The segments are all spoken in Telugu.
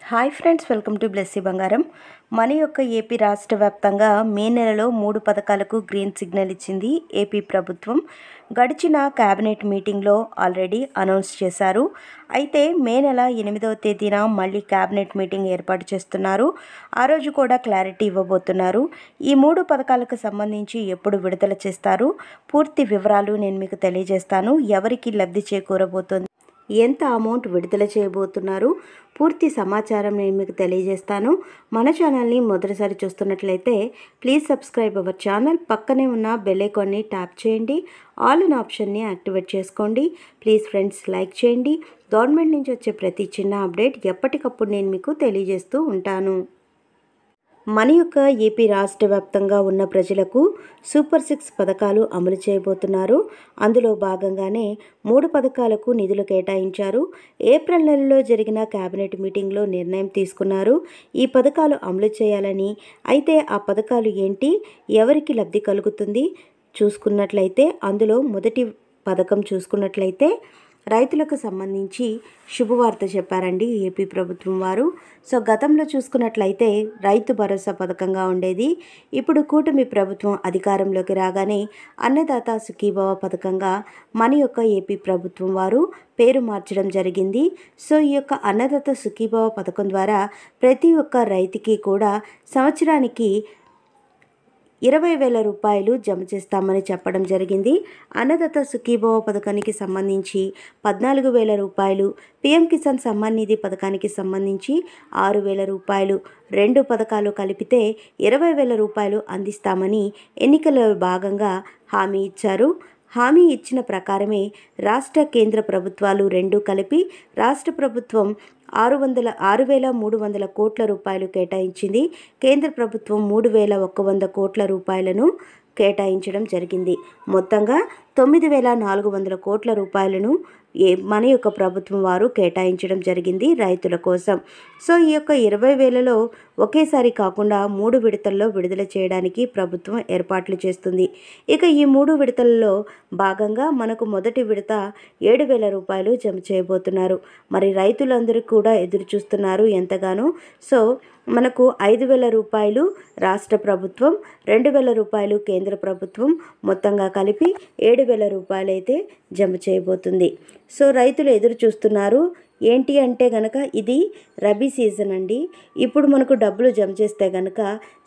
Hi friends, welcome to Blessy బంగారం. మన యొక్క ఏపీ రాష్ట్ర వ్యాప్తంగా మే నెలలో 3 పథకాలకు గ్రీన్ సిగ్నల్ ఇచ్చింది ఏపీ ప్రభుత్వం. గడిచిన క్యాబినెట్ మీటింగ్లో ఆల్రెడీ అనౌన్స్ చేశారు. అయితే మే నెల 8వ తేదీన మళ్ళీ క్యాబినెట్ మీటింగ్ ఏర్పాటు చేస్తున్నారు. ఆ రోజు కూడా క్లారిటీ ఇవ్వబోతున్నారు. ఈ 3 పథకాలకు సంబంధించి ఎప్పుడు విడుదల చేస్తారు, పూర్తి వివరాలు నేను మీకు తెలియజేస్తాను. ఎవరికి లబ్ధి చేకూరబోతోంది, ఎంత అమౌంట్ విడుదల చేయబోతున్నారు, పూర్తి సమాచారం నేను మీకు తెలియజేస్తాను. మన ఛానల్ని మొదటిసారి చూస్తున్నట్లయితే ప్లీజ్ సబ్స్క్రైబ్ అవర్ ఛానల్. పక్కనే ఉన్న బెల్ ఐకాన్ని ట్యాప్ చేయండి. ఆల్ ఇన్ ఆప్షన్ని యాక్టివేట్ చేసుకోండి. ప్లీజ్ ఫ్రెండ్స్, లైక్ చేయండి. గవర్నమెంట్ నుంచి వచ్చే ప్రతి చిన్న అప్డేట్ ఎప్పటికప్పుడు నేను మీకు తెలియజేస్తూ ఉంటాను. మన యొక్క ఏపీ రాష్ట్ర వ్యాప్తంగా ఉన్న ప్రజలకు సూపర్ 6 పథకాలు అమలు చేయబోతున్నారు. అందులో భాగంగానే 3 పథకాలకు నిధులు కేటాయించారు. ఏప్రిల్ నెలలో జరిగిన కేబినెట్ మీటింగ్లో నిర్ణయం తీసుకున్నారు ఈ పథకాలు అమలు చేయాలని. అయితే ఆ పథకాలు ఏంటి, ఎవరికి లబ్ధి కలుగుతుంది చూసుకున్నట్లయితే, అందులో మొదటి పథకం చూసుకున్నట్లయితే రైతులకు సంబంధించి శుభవార్త చెప్పారండి ఏపీ ప్రభుత్వం వారు. సో గతంలో చూసుకున్నట్లయితే రైతు భరోసా పథకంగా ఉండేది. ఇప్పుడు కూటమి ప్రభుత్వం అధికారంలోకి రాగానే అన్నదాత సుఖీభవ పథకంగా మన యొక్క ఏపీ ప్రభుత్వం వారు పేరు మార్చడం జరిగింది. సో ఈ యొక్క అన్నదాత సుఖీభవ పథకం ద్వారా ప్రతి ఒక్క రైతుకి కూడా సంవత్సరానికి 20,000 రూపాయలు జమ చేస్తామని చెప్పడం జరిగింది. అన్నదాత సుఖీభవ పథకానికి సంబంధించి 14,000 రూపాయలు, పీఎం కిసాన్ సమ్మాన్ నిధి పథకానికి సంబంధించి 6,000 రూపాయలు, 2 పథకాలు కలిపితే 20,000 రూపాయలు అందిస్తామని ఎన్నికలలో భాగంగా హామీ ఇచ్చారు. హామీ ఇచ్చిన ప్రకారమే రాష్ట్ర కేంద్ర ప్రభుత్వాలు రెండూ కలిపి రాష్ట్ర ప్రభుత్వం 6,300 కోట్ల రూపాయలు కేటాయించింది. కేంద్ర ప్రభుత్వం 3,100 కోట్ల రూపాయలను కేటాయించడం జరిగింది. మొత్తంగా 9,400 కోట్ల రూపాయలను మన యొక్క ప్రభుత్వం వారు కేటాయించడం జరిగింది రైతుల కోసం. సో ఈ యొక్క 20,000లో ఒకేసారి కాకుండా 3 విడతల్లో విడుదల చేయడానికి ప్రభుత్వం ఏర్పాట్లు చేస్తుంది. ఇక ఈ 3 విడతల్లో భాగంగా మనకు మొదటి విడత 7,000 రూపాయలు జమ చేయబోతున్నారు. మరి రైతులందరూ కూడా ఎదురు చూస్తున్నారు ఎంతగానో. సో మనకు 5,000 రూపాయలు రాష్ట్ర ప్రభుత్వం, 2,000 రూపాయలు కేంద్ర ప్రభుత్వం, మొత్తంగా కలిపి 7,000 రూపాయలు అయితే జమ చేయబోతుంది. సో రైతులు ఎదురు చూస్తున్నారు. ఏంటి అంటే గనక ఇది రబీ సీజన్ అండి. ఇప్పుడు మనకు డబ్బులు జమ చేస్తే గనక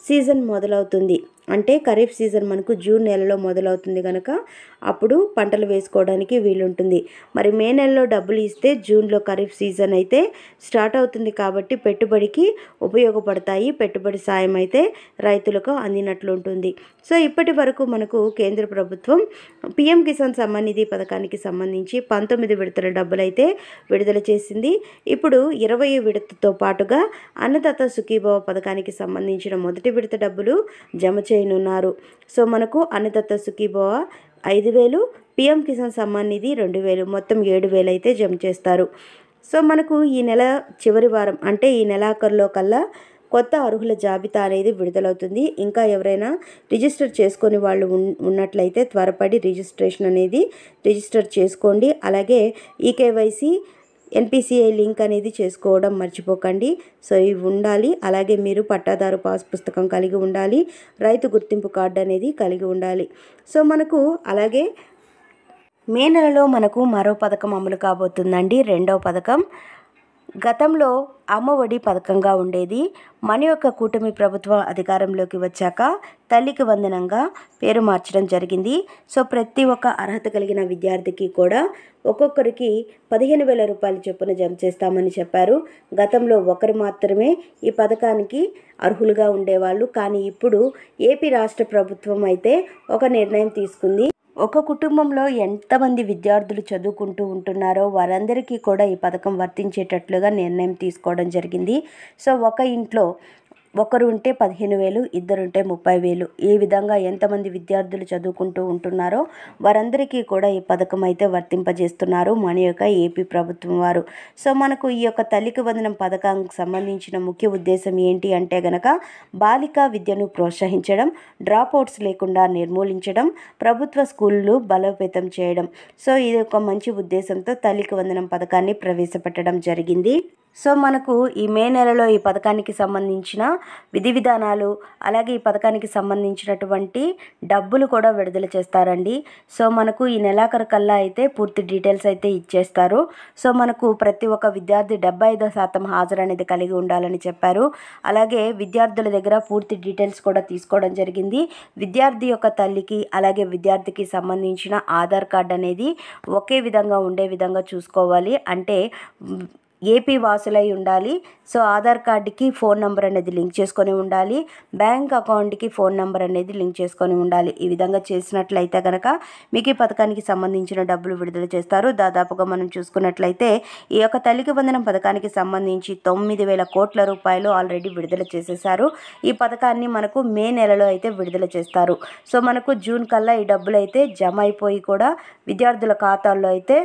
సీజన్ మొదలవుతుంది. అంటే ఖరీఫ్ సీజన్ మనకు జూన్ నెలలో మొదలవుతుంది కనుక అప్పుడు పంటలు వేసుకోవడానికి వీలుంటుంది. మరి మే నెలలో డబ్బులు ఇస్తే జూన్లో ఖరీఫ్ సీజన్ అయితే స్టార్ట్ అవుతుంది కాబట్టి పెట్టుబడికి ఉపయోగపడతాయి. పెట్టుబడి సాయం అయితే రైతులకు అందినట్లు ఉంటుంది. సో ఇప్పటి వరకు మనకు కేంద్ర ప్రభుత్వం పీఎం కిసాన్ సమ్మాన్ నిధి పథకానికి సంబంధించి 19 విడతల డబ్బులు అయితే విడుదల చేసింది. ఇప్పుడు 20 విడతతో పాటుగా అన్నదాత సుఖీభవ పథకానికి సంబంధించిన మొదటి విడత డబ్బులు జమ చేయనున్నారు. సో మనకు అన్నదాత సుఖీభవ 5,000, పీఎం కిసాన్ సమ్మాన్ నిధి 2,000, మొత్తం 7,000 అయితే జమ చేస్తారు. సో మనకు ఈ నెల చివరి వారం అంటే ఈ నెలాఖరులో కల్లా కొత్త అర్హుల జాబితా అనేది విడుదలవుతుంది. ఇంకా ఎవరైనా రిజిస్టర్ చేసుకొని వాళ్ళు ఉన్నట్లయితే త్వరపడి రిజిస్టర్ చేసుకోండి. అలాగే ఈకేవైసీ ఎన్పిసిఐ లింక్ అనేది చేసుకోవడం మర్చిపోకండి. సో ఇవి ఉండాలి. అలాగే మీరు పట్టాదారు పాస్ పుస్తకం కలిగి ఉండాలి. రైతు గుర్తింపు కార్డు అనేది కలిగి ఉండాలి. సో మనకు అలాగే మే నెలలో మనకు మరో పథకం అమలు కాబోతుందండి. రెండవ పథకం గతంలో అమ్మఒడి పథకంగా ఉండేది. మన యొక్క కూటమి ప్రభుత్వం అధికారంలోకి వచ్చాక తల్లికి వందనంగా పేరు మార్చడం జరిగింది. సో ప్రతి ఒక్క అర్హత కలిగిన విద్యార్థికి కూడా ఒక్కొక్కరికి 15,000 రూపాయలు చొప్పున జమ చేస్తామని చెప్పారు. గతంలో ఒకరు మాత్రమే ఈ పథకానికి అర్హులుగా ఉండేవాళ్ళు. కానీ ఇప్పుడు ఏపీ రాష్ట్ర ప్రభుత్వం అయితే ఒక నిర్ణయం తీసుకుంది. ఒక కుటుంబంలో ఎంతమంది విద్యార్థులు చదువుకుంటూ ఉంటున్నారో వారందరికీ కూడా ఈ పథకం వర్తించేటట్లుగా నిర్ణయం తీసుకోవడం జరిగింది. సో ఒక ఇంట్లో ఒకరు ఉంటే 15,000, ఇద్దరుంటే 30,000. ఈ విధంగా ఎంతమంది విద్యార్థులు చదువుకుంటూ ఉంటున్నారో వారందరికీ కూడా ఈ పథకం అయితే వర్తింపజేస్తున్నారు మన యొక్క ఏపీ ప్రభుత్వం వారు. సో మనకు ఈ యొక్క తల్లికి వందనం పథకానికి సంబంధించిన ముఖ్య ఉద్దేశం ఏంటి అంటే గనక బాలికా విద్యను ప్రోత్సహించడం, డ్రాప్అవుట్స్ లేకుండా నిర్మూలించడం, ప్రభుత్వ స్కూళ్ళు బలోపేతం చేయడం. సో ఇది ఒక మంచి ఉద్దేశంతో తల్లికి వందనం పథకాన్ని ప్రవేశపెట్టడం జరిగింది. సో మనకు ఈ మే నెలలో ఈ పథకానికి సంబంధించిన విధి విధానాలు, అలాగే ఈ పథకానికి సంబంధించినటువంటి డబ్బులు కూడా విడుదల చేస్తారండి. సో మనకు ఈ నెలాఖరు కల్లా అయితే పూర్తి డీటెయిల్స్ అయితే ఇచ్చేస్తారు. సో మనకు ప్రతి ఒక్క విద్యార్థి 75% హాజరు అనేది కలిగి ఉండాలని చెప్పారు. అలాగే విద్యార్థుల దగ్గర పూర్తి డీటెయిల్స్ కూడా తీసుకోవడం జరిగింది. విద్యార్థి యొక్క తల్లికి అలాగే విద్యార్థికి సంబంధించిన ఆధార్ కార్డు అనేది ఒకే విధంగా ఉండే విధంగా చూసుకోవాలి. అంటే ఏపీ వాసులై ఉండాలి. సో ఆధార్ కార్డుకి ఫోన్ నెంబర్ అనేది లింక్ చేసుకొని ఉండాలి. బ్యాంక్ అకౌంట్కి ఫోన్ నెంబర్ అనేది లింక్ చేసుకొని ఉండాలి. ఈ విధంగా చేసినట్లయితే కనుక మీకు ఈ పథకానికి సంబంధించిన డబ్బులు విడుదల చేస్తారు. దాదాపుగా మనం చూసుకున్నట్లయితే ఈ యొక్క తల్లికి వందనం పథకానికి సంబంధించి 9,000 కోట్ల రూపాయలు ఆల్రెడీ విడుదల చేసేసారు. ఈ పథకాన్ని మనకు మే నెలలో అయితే విడుదల చేస్తారు. సో మనకు జూన్ కల్లా ఈ డబ్బులు అయితే జమ అయిపోయి కూడా విద్యార్థుల ఖాతాల్లో అయితే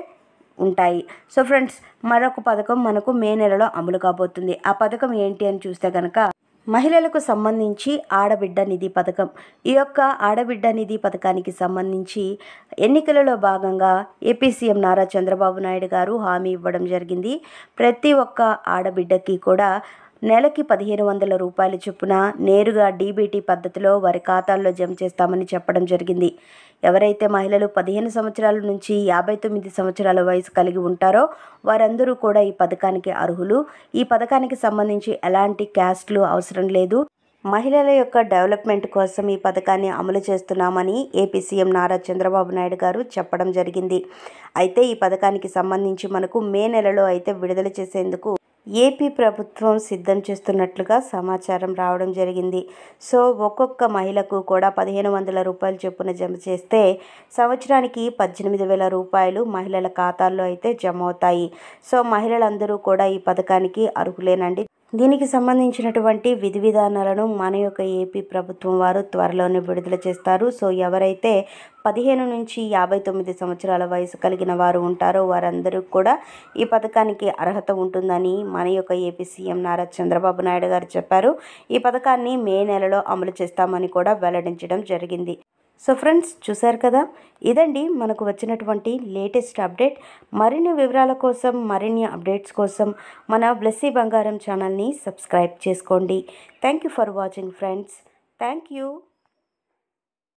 ఉంటాయి. సో ఫ్రెండ్స్, మరొక పథకం మనకు మే నెలలో అమలు కాబోతుంది. ఆ పథకం ఏంటి అని చూస్తే కనుక మహిళలకు సంబంధించి ఆడబిడ్డ నిధి పథకం. ఈ యొక్క ఆడబిడ్డ నిధి పథకానికి సంబంధించి ఎన్నికలలో భాగంగా ఏపీ సీఎం నారా చంద్రబాబు నాయుడు గారు హామీ ఇవ్వడం జరిగింది. ప్రతి ఒక్క ఆడబిడ్డకి కూడా నెలకి 1,500 రూపాయల చొప్పున నేరుగా డీబీటీ పద్ధతిలో వారి ఖాతాల్లో జమ చేస్తామని చెప్పడం జరిగింది. ఎవరైతే మహిళలు 15 సంవత్సరాల నుంచి 59 సంవత్సరాల వయసు కలిగి ఉంటారో వారందరూ కూడా ఈ పథకానికి అర్హులు. ఈ పథకానికి సంబంధించి ఎలాంటి క్యాస్ట్లు అవసరం లేదు. మహిళల యొక్క డెవలప్మెంట్ కోసం ఈ పథకాన్ని అమలు చేస్తున్నామని ఏపీ సీఎం నారా చంద్రబాబు నాయుడు గారు చెప్పడం జరిగింది. అయితే ఈ పథకానికి సంబంధించి మనకు మే నెలలో అయితే విడుదల చేసేందుకు ఏపీ ప్రభుత్వం సిద్ధం చేస్తున్నట్లుగా సమాచారం రావడం జరిగింది. సో ఒక్కొక్క మహిళకు కూడా 1,500 రూపాయలు చొప్పున జమ చేస్తే సంవత్సరానికి 18,000 రూపాయలు మహిళల ఖాతాల్లో అయితే జమ అవుతాయి. సో మహిళలందరూ కూడా ఈ పథకానికి అర్హులేనండి. దీనికి సంబంధించినటువంటి విధి విధానాలను మన యొక్క ఏపీ ప్రభుత్వం వారు త్వరలోనే విడుదల చేస్తారు. సో ఎవరైతే 15 నుంచి 59 సంవత్సరాల వయసు కలిగిన వారు ఉంటారో వారందరూ కూడా ఈ పథకానికి అర్హత ఉంటుందని మన యొక్క ఏపీ సీఎం నారా చంద్రబాబు నాయుడు గారు చెప్పారు. ఈ పథకాన్ని మే నెలలో అమలు చేస్తామని కూడా వెల్లడించడం జరిగింది. సో ఫ్రెండ్స్, చూశారు కదా, ఇదండి మనకు వచ్చినటువంటి లేటెస్ట్ అప్డేట్. మరిన్ని వివరాల కోసం, మరిన్ని అప్డేట్స్ కోసం మన బ్లెస్సీ బంగారం ఛానల్ని సబ్స్క్రైబ్ చేసుకోండి. Thank you for watching friends. Thank you.